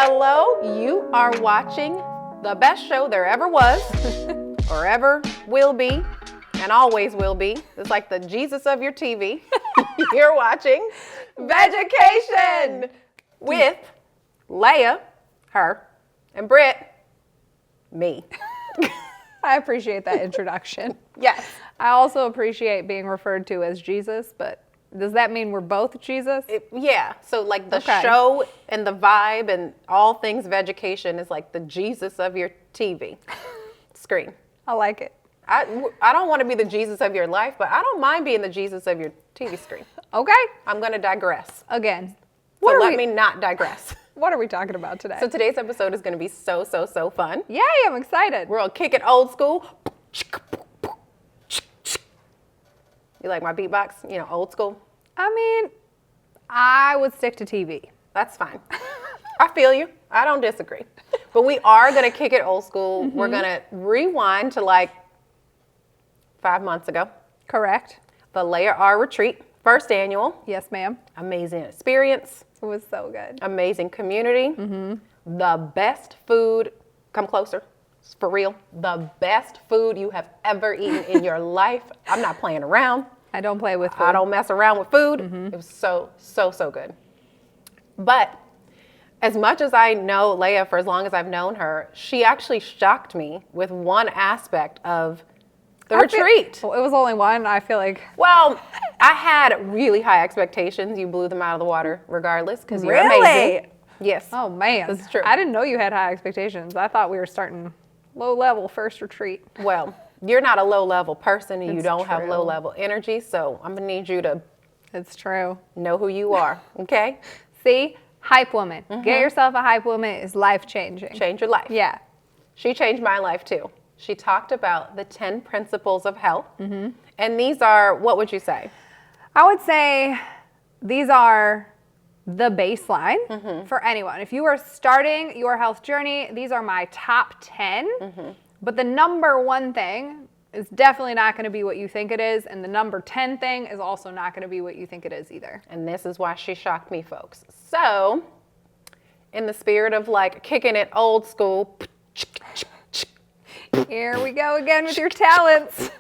Hello, you are watching the best show there ever was, or ever will be, and always will be. It's like the Jesus of your TV. You're watching Vedgecation with Leia, her, and Britt, me. I appreciate that introduction. Yes. I also appreciate being referred to as Jesus, but does that mean we're both Jesus? Yeah, so like the show and the vibe and all things Vedgecation is like the Jesus of your TV screen. I like it. I don't want to be the Jesus of your life, but I don't mind being the Jesus of your TV screen. Okay. I'm going to digress. Again. So let me not digress. What are we talking about today? So today's episode is going to be so fun. Yay, I'm excited. We're going to kick it old school. You like my beatbox? You know, old school? I mean, I would stick to TV. That's fine. I feel you. I don't disagree. But we are going to kick it old school. Mm-hmm. We're going to rewind to like 5 months ago. Correct. The Leia R retreat, first annual. Yes, ma'am. Amazing experience. It was so good. Amazing community. Mm-hmm. The best food. Come closer. For real. The best food you have ever eaten in your life. I'm not playing around. I don't play with food. I don't mess around with food. Mm-hmm. It was so good. But as much as I know Leia for as long as I've known her, she actually shocked me with one aspect of the retreat. Well, it was only one, I feel like. Well, I had really high expectations. You blew them out of the water regardless because you're really amazing. Yes. Oh, man. That's true. I didn't know you had high expectations. I thought we were starting low level first retreat. Well, you're not a low level person and you don't have true. low level energy, so I'm gonna need you to It's true. know who you are, okay? See? Hype woman. Mm-hmm. Get yourself a hype woman. It's life changing. Change your life. Yeah. She changed my life too. She talked about the 10 principles of health. Mm-hmm. And these are, what would you say? I would say these are the baseline for anyone. If you are starting your health journey, these are my top 10. Mm-hmm. But the number one thing is definitely not going to be what you think it is. And the number 10 thing is also not going to be what you think it is either. And this is why she shocked me, folks. So, in the spirit of like kicking it old school. Here we go again with your talents.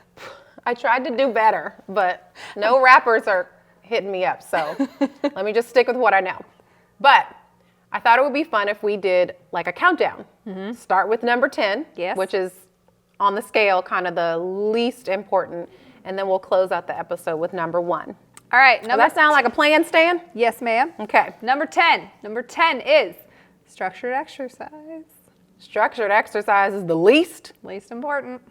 I tried to do better, but no rappers are hitting me up. So let me just stick with what I know. But I thought it would be fun if we did like a countdown. Mm-hmm. Start with number 10, yes, which is on the scale kind of the least important. And then we'll close out the episode with number 1. All right. Does that sound like a plan, Stan? Yes, ma'am. Okay. Number 10. Number 10 is structured exercise. Structured exercise is the least important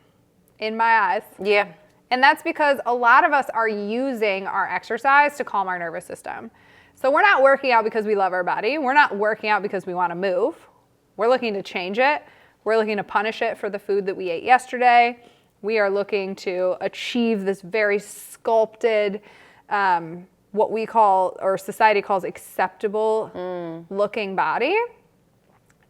in my eyes. Yeah. And that's because a lot of us are using our exercise to calm our nervous system. So we're not working out because we love our body. We're not working out because we want to move. We're looking to change it. We're looking to punish it for the food that we ate yesterday. We are looking to achieve this very sculpted, what we call, or society calls, acceptable looking body,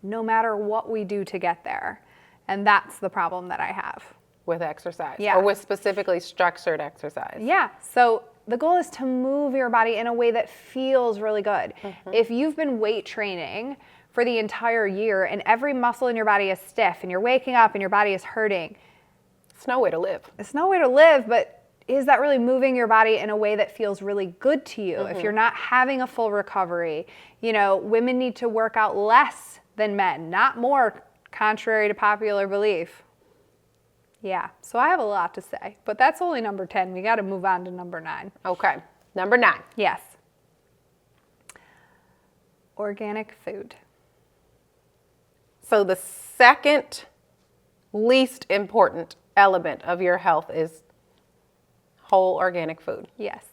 no matter what we do to get there. And that's the problem that I have. With exercise. Yeah. Or with specifically structured exercise. Yeah. So the goal is to move your body in a way that feels really good. Mm-hmm. If you've been weight training for the entire year and every muscle in your body is stiff and you're waking up and your body is hurting, it's no way to live. It's no way to live, but is that really moving your body in a way that feels really good to you? Mm-hmm. If you're not having a full recovery, you know, women need to work out less than men, not more, contrary to popular belief. Yeah, so I have a lot to say, but that's only number 10. We got to move on to number 9. Okay, number 9. Yes. Organic food. So the second least important element of your health is whole organic food. Yes.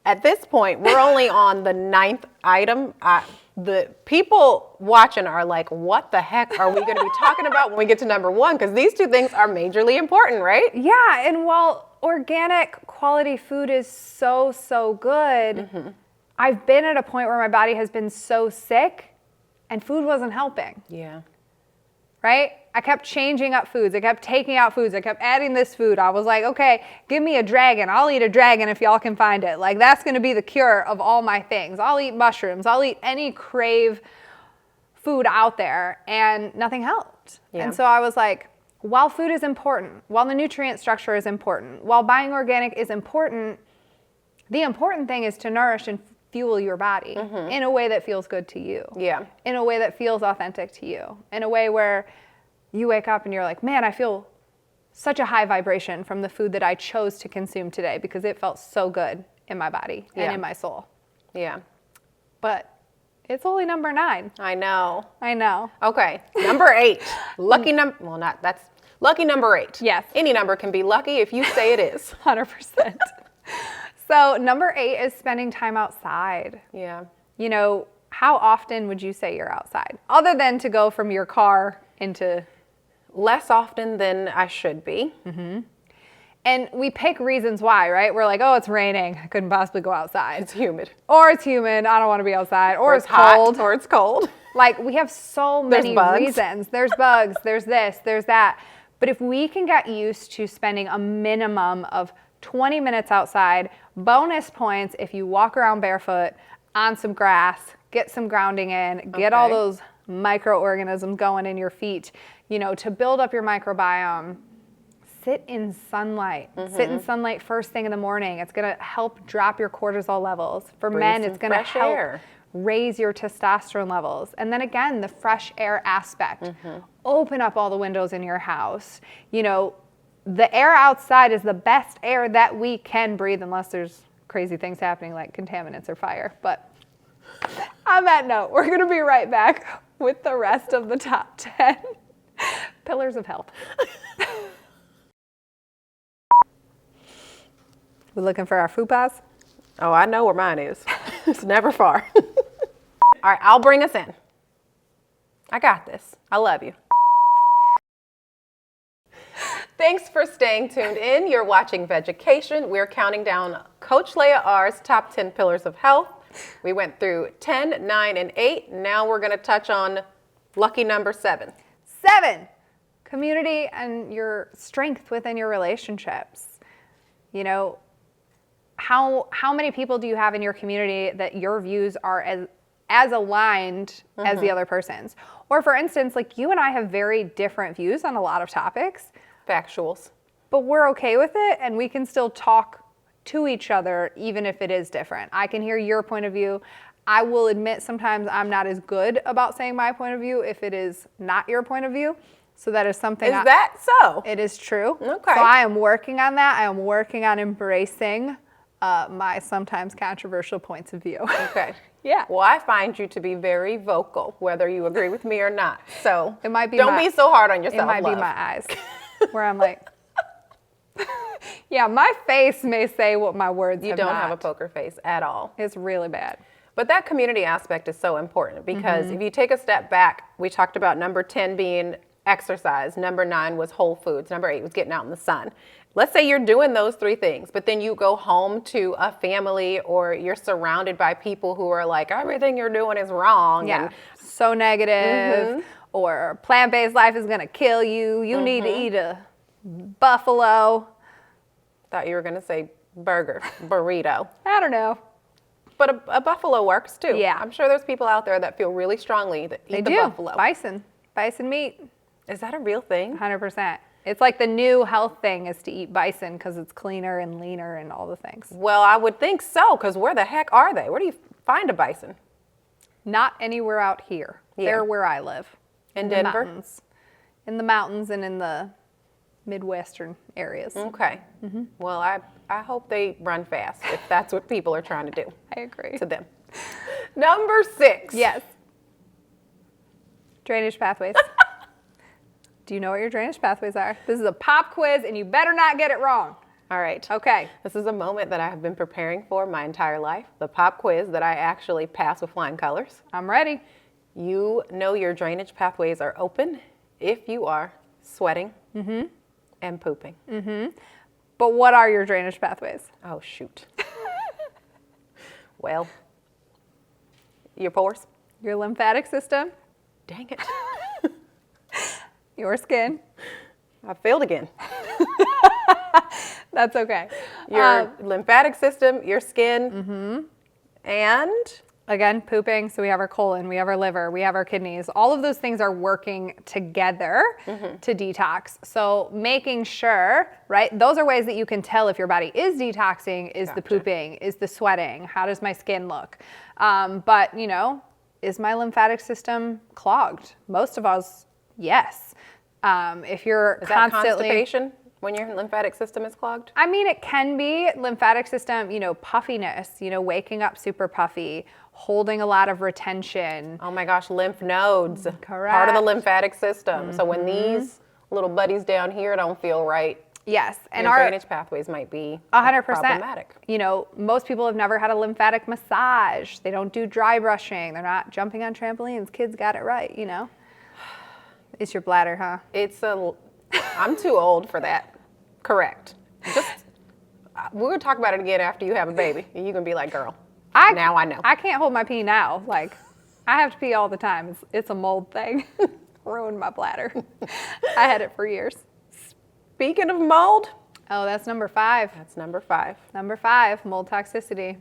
At this point, we're only on the 9th item. The people watching are like, what the heck are we going to be talking about when we get to number 1? Because these two things are majorly important, right? Yeah, and while organic quality food is so good, I've been at a point where my body has been so sick and food wasn't helping. Yeah. Right? I kept changing up foods. I kept taking out foods. I kept adding this food. I was like, okay, give me a dragon. I'll eat a dragon if y'all can find it. Like, that's going to be the cure of all my things. I'll eat mushrooms. I'll eat any crave food out there and nothing helped. Yeah. And so I was like, while food is important, while the nutrient structure is important, while buying organic is important, the important thing is to nourish and fuel your body in a way that feels good to you. Yeah. In a way that feels authentic to you. In a way where you wake up and you're like, man, I feel such a high vibration from the food that I chose to consume today because it felt so good in my body and in my soul. Yeah. But it's only number 9. I know. I know. Okay. Number 8. Lucky number. Well, not that's lucky number 8. Yes. Any number can be lucky if you say it is. 100%. So number 8 is spending time outside. Yeah. You know, how often would you say you're outside? Other than to go from your car into... Less often than I should be. And we pick reasons why, right? We're like, oh, it's raining. I couldn't possibly go outside. It's humid. Or it's humid. I don't want to be outside. Or it's hot, cold. or it's cold. Like, we have so many bugs. reasons. There's bugs. There's this. There's that. But if we can get used to spending a minimum of 20 minutes outside, bonus points if you walk around barefoot on some grass, get some grounding in, get all those microorganisms going in your feet, you know, to build up your microbiome. Sit in sunlight. Sit in sunlight first thing in the morning. It's going to help drop your cortisol levels. For men, it's going to help raise your testosterone levels. And then again, the fresh air aspect. Open up all the windows in your house. You know, the air outside is the best air that we can breathe unless there's crazy things happening like contaminants or fire. But on that note, we're going to be right back with the rest of the top 10 pillars of health. We looking for our fupas? Oh, I know where mine is. It's never far. All right, I'll bring us in. I got this. I love you. Thanks for staying tuned in. You're watching Vedgecation. We're counting down Coach Leah R's top 10 pillars of health. We went through 10, 9, and 8. Now we're going to touch on lucky number 7. 7, community and your strength within your relationships. You know, how many people do you have in your community that your views are as aligned as the other person's? Or for instance, like you and I have very different views on a lot of topics. Factuals. But we're okay with it and we can still talk to each other even if it is different. I can hear your point of view. I will admit sometimes I'm not as good about saying my point of view if it is not your point of view. So that is something. Is that so? It is true. Okay. So I am working on that. I am working on embracing my sometimes controversial points of view. Okay. Yeah. Well, I find you to be very vocal, whether you agree with me or not. So It might be don't be so hard on yourself. It might love. be my eyes where I'm like, yeah, my face may say what my words You have don't not. have a poker face at all. It's really bad. But that community aspect is so important because if you take a step back, we talked about number 10 being exercise. Number 9 was whole foods. Number 8 was getting out in the sun. Let's say you're doing those 3 things, but then you go home to a family or you're surrounded by people who are like, everything you're doing is wrong. Yeah. And So negative, or plant-based life is going to kill you. You need to eat a buffalo. thought you were going to say burger, burrito. I don't know. But a buffalo works too. Yeah. I'm sure there's people out there that feel really strongly that eat the buffalo. Bison meat, Is that a real thing? 100%. It's like the new health thing is to eat bison because it's cleaner and leaner and all the things. Well, I would think so, because where the heck are they? Where do you find a bison? Not anywhere out here. Yeah. They're where I live. In the Denver? Mountains. In the mountains and in the Midwestern areas. Okay. Well, I hope they run fast if that's what people are trying to do I agree. to them. Number 6. Yes. Drainage pathways. Do you know what your drainage pathways are? This is a pop quiz and you better not get it wrong. All right. Okay. This is a moment that I have been preparing for my entire life. The pop quiz that I actually pass with flying colors. I'm ready. You know your drainage pathways are open if you are sweating and pooping. But what are your drainage pathways? Oh, shoot. Well, your pores. Your lymphatic system, Dang it. your skin. I failed again. That's okay. Your lymphatic system, your skin, and again, pooping. So we have our colon, we have our liver, we have our kidneys. All of those things are working together to detox. So making sure, right, those are ways that you can tell if your body is detoxing, is the pooping, is the sweating, how does my skin look? But, you know, is my lymphatic system clogged? Most of us, yes. If you're Is constantly... that constipation when your lymphatic system is clogged? I mean, it can be lymphatic system, you know, puffiness, you know, waking up super puffy, holding a lot of retention. Oh my gosh, lymph nodes. Correct. Part of the lymphatic system. So when these little buddies down here don't feel right, Yes, and your our drainage pathways might be 100%. problematic. You know, most people have never had a lymphatic massage. They don't do dry brushing. They're not jumping on trampolines. Kids got it right, you know. It's your bladder, huh? I'm too old for that. Correct. We're gonna talk about it again after you have a baby, and you're gonna be like, "Girl, now I know." I can't hold my pee now. Like, I have to pee all the time. It's a mold thing. Ruined my bladder. I had it for years. Speaking of mold, Oh, that's number 5. that's number 5. Number 5, mold toxicity.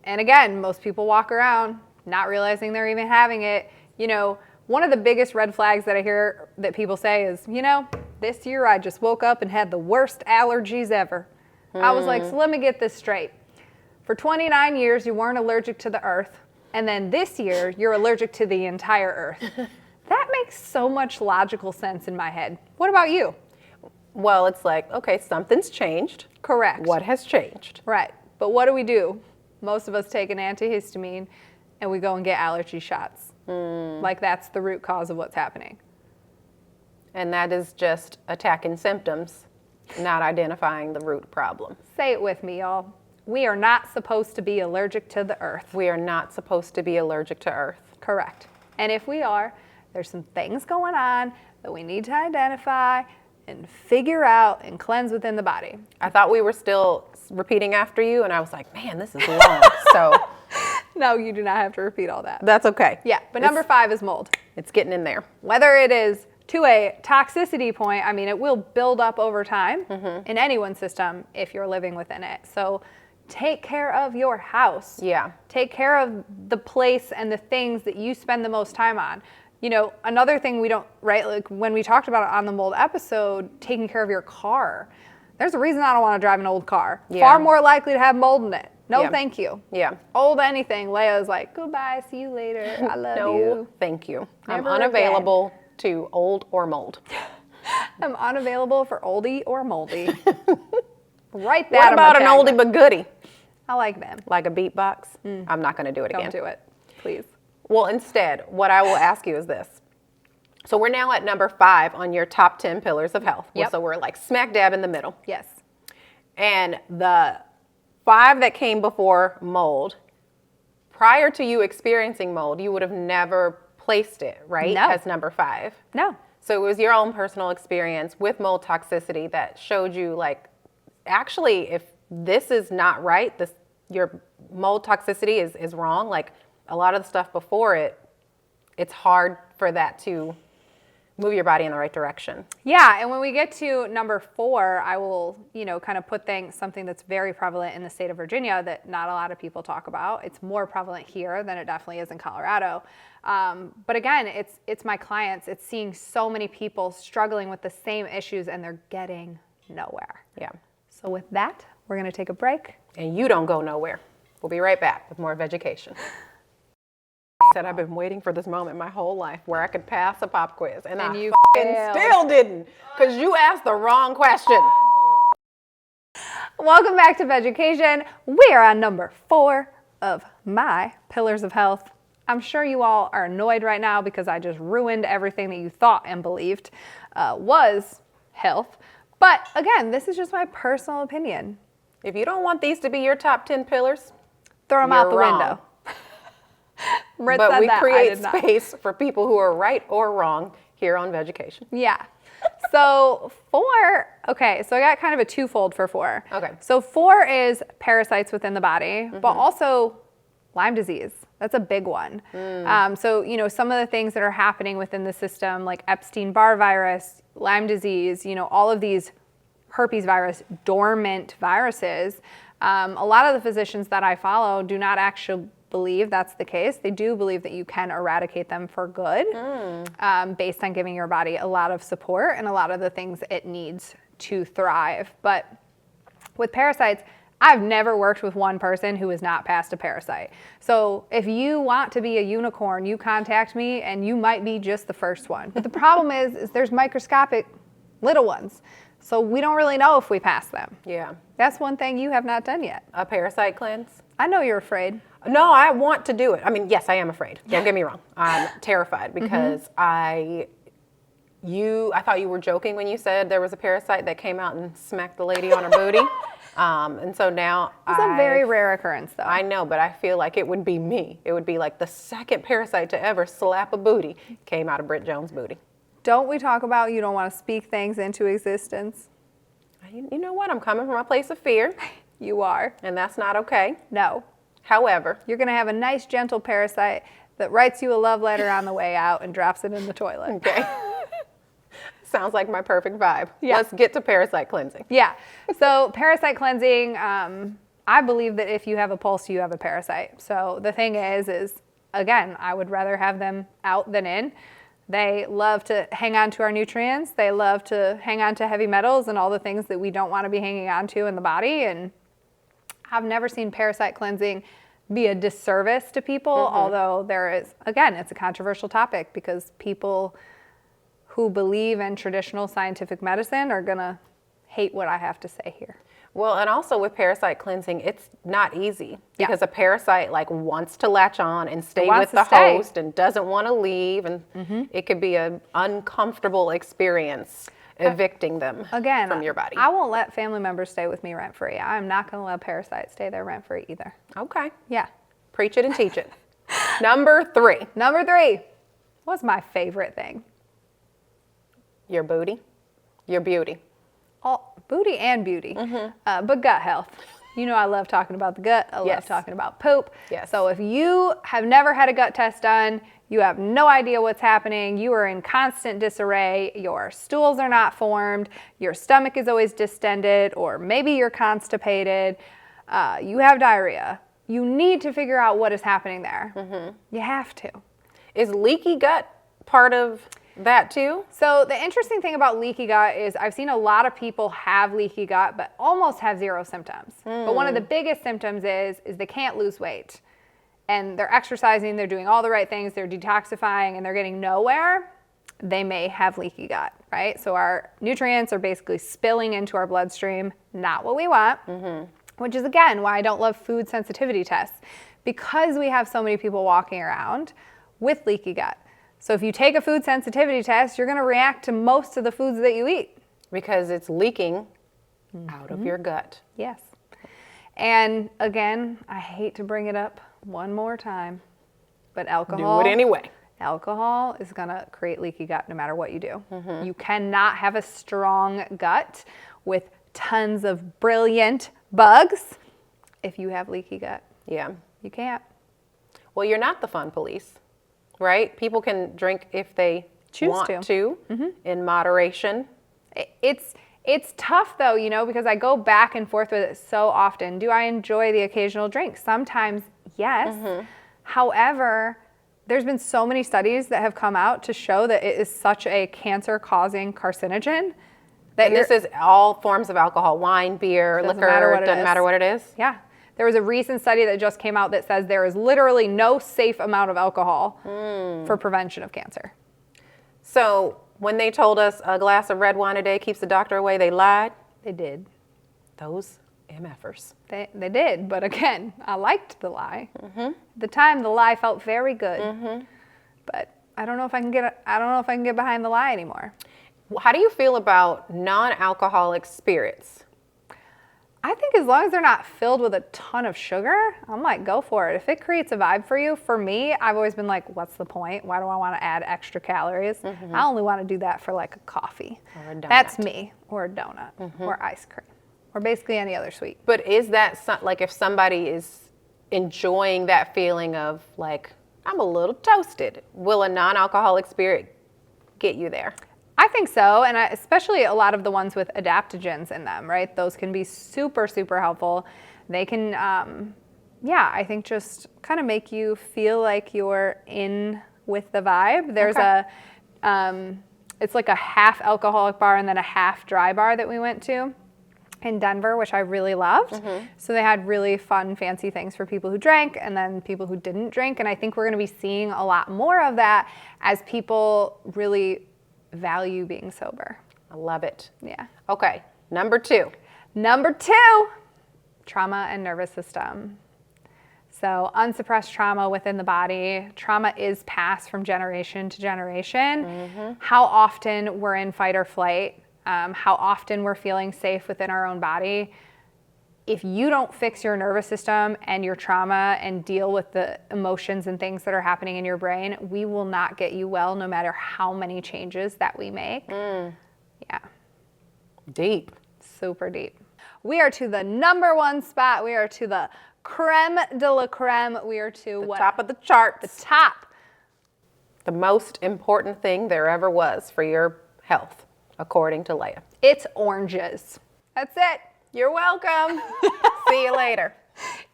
And again, most people walk around not realizing they're even having it. You know, one of the biggest red flags that I hear that people say is, you know, this year I just woke up and had the worst allergies ever. I was like, so let me get this straight. For 29 years, you weren't allergic to the earth. And then this year, you're allergic to the entire earth. That makes so much logical sense in my head. What about you? Well, it's like, okay, something's changed. Correct. What has changed? Right. But what do? Most of us take an antihistamine and we go and get allergy shots. Like that's the root cause of what's happening. And that is just attacking symptoms, not identifying the root problem. Say it with me, y'all. We are not supposed to be allergic to the earth. We are not supposed to be allergic to earth. Correct. And if we are, there's some things going on that we need to identify and figure out and cleanse within the body. I thought we were still repeating after you, and I was like, man, this is long. So No, you do not have to repeat all that. that's okay. Yeah, but number 5 is mold. It's getting in there. Whether it is to a toxicity point, I mean, it will build up over time in anyone's system if you're living within it. So take care of your house. Yeah. Take care of the place and the things that you spend the most time on. You know, another thing we don't, right, like when we talked about it on the mold episode, taking care of your car. There's a reason I don't want to drive an old car. Yeah. Far more likely to have mold in it. No, Yeah. thank you. Yeah. Old anything. Leia's like, goodbye, see you later. I love No, you. thank you. I'm Never unavailable to old or mold. I'm unavailable for oldie or moldy. Write that What on about my an oldie tagline. but goodie? I like them. Like a beatbox? I'm not going to do it again. Don't do it, please. Well, instead, what I will ask you is this. So we're now at number 5 on your top 10 pillars of health. Yep. So we're like smack dab in the middle. Yes. And the 5 that came before mold, prior to you experiencing mold, you would have never placed it, right? No. As number 5. No. So it was your own personal experience with mold toxicity that showed you like, actually, if this is not right, your mold toxicity is wrong. Like a lot of the stuff before it, it's hard for that to move your body in the right direction. Yeah, and when we get to number 4, I will, kind of put something that's very prevalent in the state of Virginia that not a lot of people talk about. It's more prevalent here than it definitely is in Colorado. But again, it's my clients. It's seeing so many people struggling with the same issues and they're getting nowhere. Yeah. So with that, we're going to take a break. And you don't go nowhere. We'll be right back with more Vedgecation. Said I've been waiting for this moment my whole life where I could pass a pop quiz, and I you f***ing still didn't, because you asked the wrong question. Welcome back to Vedgecation. We are on number 4 of my pillars of health. I'm sure you all are annoyed right now because I just ruined everything that you thought and believed was health. But again, this is just my personal opinion. If you don't want these to be your top 10 pillars, Throw them out the window. Britt but said we that, I create did not. space for people who are right or wrong here on Vedgecation. Yeah. So 4, okay, so I got kind of a twofold for 4. Okay. So 4 is parasites within the body, but also Lyme disease. That's a big one. So, some of the things that are happening within the system, like Epstein-Barr virus, Lyme disease, all of these herpes virus, dormant viruses, a lot of the physicians that I follow do not actually believe that's the case. They do believe that you can eradicate them for good, based on giving your body a lot of support and a lot of the things it needs to thrive. But with parasites, I've never worked with one person who has not passed a parasite. So if you want to be a unicorn, you contact me and you might be just the first one. But the problem is there's microscopic little ones. So we don't really know if we pass them. Yeah. That's one thing you have not done yet. A parasite cleanse? I know you're afraid. No, I want to do it. I mean, yes, I am afraid. Don't get me wrong. I'm terrified because I thought you were joking when you said there was a parasite that came out and smacked the lady on her booty. And so now It's a very rare occurrence, though. I know, but I feel like it would be me. It would be like the second parasite to ever slap a booty came out of Britt Jones' booty. Don't we talk about you don't want to speak things into existence? You know what? I'm coming from a place of fear, You are. and that's not okay. No. However, You're going to have a nice, gentle parasite that writes you a love letter on the way out and drops it in the toilet. okay. Sounds like my perfect vibe. Yeah. Let's get to parasite cleansing. Yeah. So parasite cleansing, I believe that if you have a pulse, you have a parasite. So the thing is again, I would rather have them out than in. They love to hang on to our nutrients. They love to hang on to heavy metals and all the things that we don't want to be hanging on to in the body. And I've never seen parasite cleansing be a disservice to people, although there is, again, it's a controversial topic because people who believe in traditional scientific medicine are going to hate what I have to say here. Well, and also with parasite cleansing, it's not easy Yeah. because a parasite like wants to latch on and stay wants with to the stay. host and doesn't want to leave, and it could be an uncomfortable experience evicting them Again, from your body. I won't let family members stay with me rent-free. I'm not going to let parasites stay there rent-free either. Okay. Yeah. Preach it and teach it. Number 3, Number 3, what's my favorite thing? your booty, your beauty. All, booty and beauty, but gut health. You know I love talking about the gut. I love Yes. talking about poop. Yes. So if you have never had a gut test done, you have no idea what's happening, you are in constant disarray, your stools are not formed, your stomach is always distended, or maybe you're constipated, you have diarrhea, you need to figure out what is happening there. You have to. Is leaky gut part of that too? So the interesting thing about leaky gut is I've seen a lot of people have leaky gut but almost have zero symptoms. But one of the biggest symptoms is they can't lose weight. And they're exercising, they're doing all the right things, they're detoxifying, and they're getting nowhere. They may have leaky gut, right? So our nutrients are basically spilling into our bloodstream, not what we want, which is again why I don't love food sensitivity tests, because we have so many people walking around with leaky gut. So if you take a food sensitivity test, you're going to react to most of the foods that you eat. Because it's leaking out of your gut. Yes. And again, I hate to bring it up one more time, but alcohol. Do it anyway. Alcohol is going to create leaky gut no matter what you do. You cannot have a strong gut with tons of brilliant bugs if you have leaky gut. Yeah. You can't. Well, you're not the fun police, right? People can drink if they Choose want to in moderation. It's tough though, you know, because I go back and forth with it so often. Do I enjoy the occasional drink? Sometimes, yes. However, there's been so many studies that have come out to show that it is such a cancer-causing carcinogen that And this is all forms of alcohol, wine, beer, Doesn't liquor, matter what it doesn't is. matter what it is. Yeah. There was a recent study that just came out that says there is literally no safe amount of alcohol for prevention of cancer. So when they told us a glass of red wine a day keeps the doctor away, they lied. They did. Those MFers. They did, but again, I liked the lie. At the time, the lie felt very good, but I don't know if I can get behind the lie anymore. How do you feel about non-alcoholic spirits? I think as long as they're not filled with a ton of sugar, I might go for it. If it creates a vibe for you, for me, I've always been like, what's the point? Why do I want to add extra calories? I only want to do that for like a coffee. Or a donut. That's me. Or a donut. Or ice cream. Or basically any other sweet. But is that like if somebody is enjoying that feeling of like, I'm a little toasted, will a non-alcoholic spirit get you there? I think so, and especially a lot of the ones with adaptogens in them, right? Those can be super, super helpful. They can, Yeah, I think just kind of make you feel like you're in with the vibe. There's it's like a half alcoholic bar and then a half dry bar that we went to in Denver, which I really loved. So they had really fun, fancy things for people who drank and then people who didn't drink. And I think we're going to be seeing a lot more of that as people really value being sober. I love it. Yeah. Okay, number 2. Number 2, trauma and nervous system. So unsuppressed trauma within the body. Trauma is passed from generation to generation. How often we're in fight or flight, how often we're feeling safe within our own body. If you don't fix your nervous system and your trauma and deal with the emotions and things that are happening in your brain, we will not get you well no matter how many changes that we make. Yeah. Deep. Super deep. We are to the number 1 spot. We are to the creme de la creme. We are to The top of the charts. The top. The most important thing there ever was for your health, according to Leia. It's oranges. That's it. You're welcome. See you later.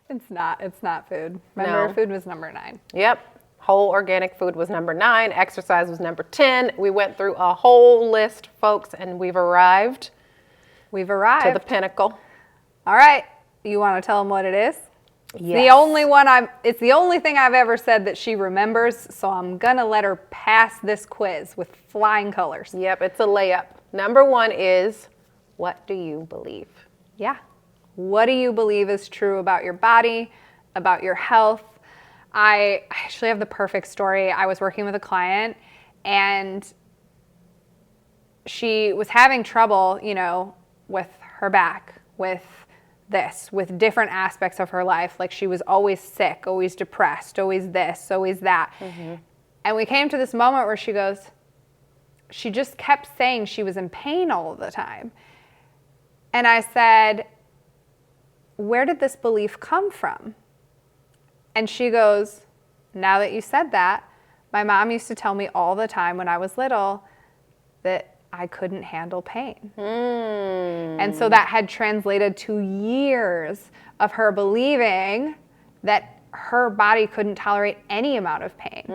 It's not food. Remember, No. food was number 9. Yep. Whole organic food was number 9. Exercise was number 10. We went through a whole list, folks, and we've arrived We've arrived. to the pinnacle. All right. You want to tell them what it is? Yes. It's the only thing I've ever said that she remembers, so I'm going to let her pass this quiz with flying colors. Yep, it's a layup. Number 1 is, what do you believe? Yeah. What do you believe is true about your body, about your health? I actually have the perfect story. I was working with a client and she was having trouble, with her back, with different aspects of her life. Like she was always sick, always depressed, always this, always that. And we came to this moment where she just kept saying she was in pain all the time. And I said, where did this belief come from? And she goes, now that you said that, my mom used to tell me all the time when I was little that I couldn't handle pain. And so that had translated to years of her believing that her body couldn't tolerate any amount of pain.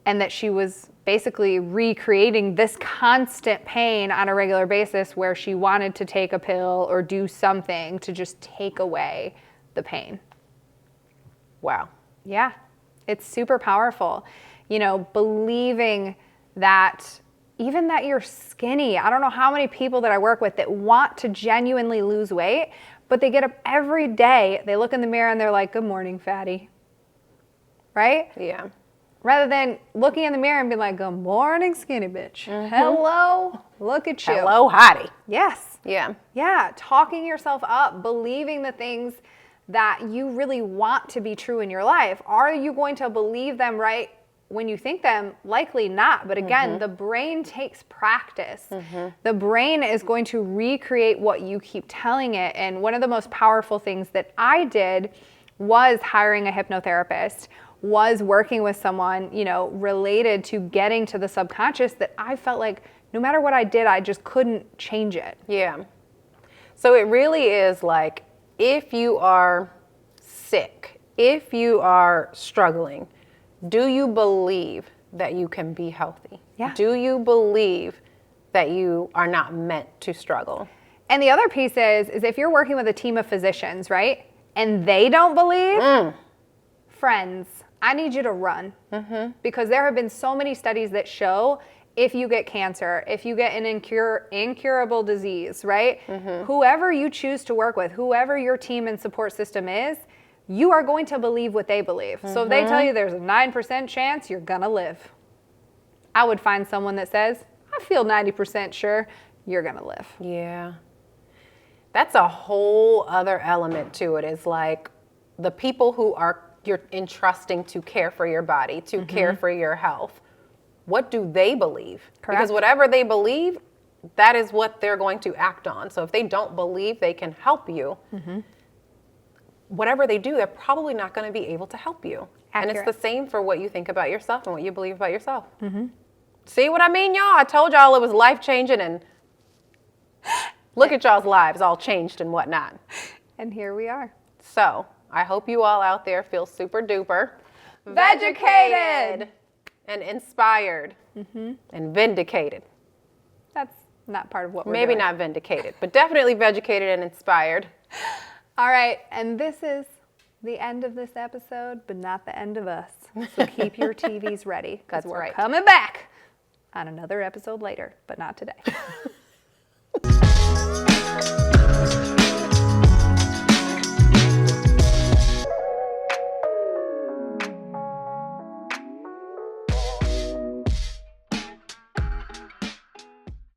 And that she was basically recreating this constant pain on a regular basis where she wanted to take a pill or do something to just take away the pain. Wow. Yeah, it's super powerful. Believing that even that you're skinny. I don't know how many people that I work with that want to genuinely lose weight, but they get up every day, they look in the mirror and they're like, good morning, fatty. Right? Yeah. Rather than looking in the mirror and being like, good morning, skinny bitch. Hello, look at you. Hello, hottie. Yes. Yeah. Yeah, talking yourself up, believing the things that you really want to be true in your life. Are you going to believe them right when you think them? Likely not. But again, the brain takes practice. The brain is going to recreate what you keep telling it. And one of the most powerful things that I did was hiring a hypnotherapist, was working with someone, related to getting to the subconscious, that I felt like no matter what I did, I just couldn't change it. Yeah. So it really is like, if you are sick, if you are struggling, do you believe that you can be healthy? Yeah. Do you believe that you are not meant to struggle? And the other piece is if you're working with a team of physicians, right, and they don't believe, friends, I need you to run. Because there have been so many studies that show if you get cancer, if you get an incurable disease, right, whoever you choose to work with, whoever your team and support system is, you are going to believe what they believe. So if they tell you there's a 9% chance you're gonna live, I would find someone that says, I feel 90% sure you're gonna live. Yeah. That's a whole other element to it, is like the people who you're entrusting to care for your body, to care for your health. What do they believe? Correct. Because whatever they believe, that is what they're going to act on. So if they don't believe they can help you, whatever they do, they're probably not going to be able to help you. Accurate. And it's the same for what you think about yourself and what you believe about yourself. See what I mean, y'all? I told y'all it was life-changing, and look at y'all's lives all changed and whatnot. And here we are. So I hope you all out there feel super duper Vedgecated and inspired and vindicated. That's not part of what we're Maybe doing. not vindicated, but definitely Vedgecated and inspired. All right, and this is the end of this episode, but not the end of us. So keep your TVs ready because That's we're right. coming back on another episode later, but not today.